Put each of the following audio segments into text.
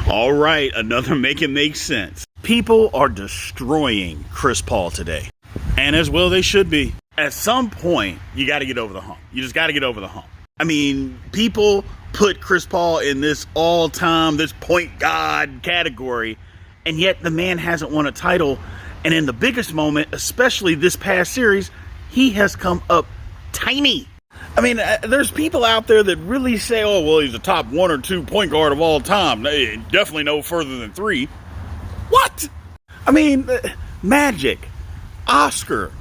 All right, another make it make sense. People are destroying Chris Paul today, and as well they should be. At some point, you got to get over the hump. You just got to get over the hump. I mean, people put Chris Paul in this all-time, this point guard category, and yet the man hasn't won a title. And in the biggest moment, especially this past series, he has come up tiny. I mean, there's people out there that really say, oh, well, he's a top 1 or 2 point guard of all time. Definitely no further than 3. What? I mean, Magic, Oscar,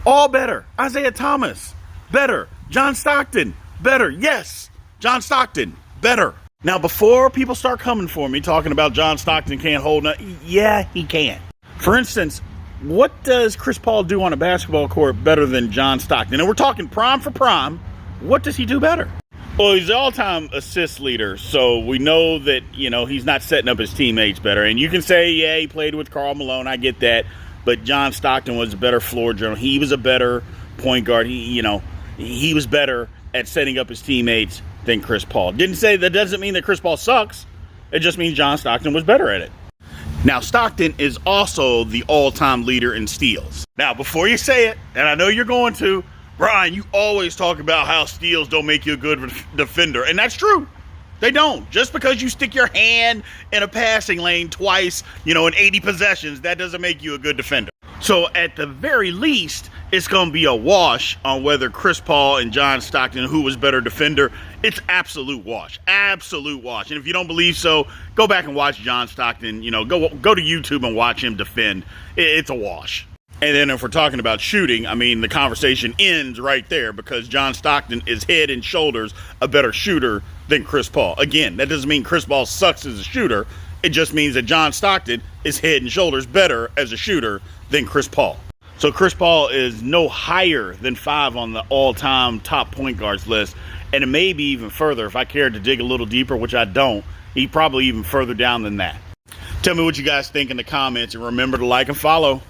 all better. Isaiah Thomas, better. John Stockton, better. Yes, John Stockton, better. Now, before people start coming for me talking about John Stockton can't hold, yeah, he can. For instance, what does Chris Paul do on a basketball court better than John Stockton? And we're talking prime for prime. What does he do better? Well, he's the all-time assist leader, so we know that, he's not setting up his teammates better. And you can say, yeah, he played with Karl Malone. I get that. But John Stockton was a better floor general. He was a better point guard. He was better at setting up his teammates than Chris Paul. Didn't say that doesn't mean that Chris Paul sucks. It just means John Stockton was better at it. Now, Stockton is also the all-time leader in steals. Now, before you say it, and I know you're going to, Brian, you always talk about how steals don't make you a good defender. And that's true. They don't. Just because you stick your hand in a passing lane twice, in 80 possessions, that doesn't make you a good defender. So at the very least, it's going to be a wash on whether Chris Paul and John Stockton, who was better defender. It's absolute wash. Absolute wash. And if you don't believe so, go back and watch John Stockton. Go to YouTube and watch him defend. It's a wash. And then if we're talking about shooting, I mean, the conversation ends right there because John Stockton is head and shoulders a better shooter than Chris Paul. Again, that doesn't mean Chris Paul sucks as a shooter. It just means that John Stockton is head and shoulders better as a shooter than Chris Paul. So Chris Paul is no higher than 5 on the all-time top point guards list. And it may be even further. If I cared to dig a little deeper, which I don't, he's probably even further down than that. Tell me what you guys think in the comments, and remember to like and follow.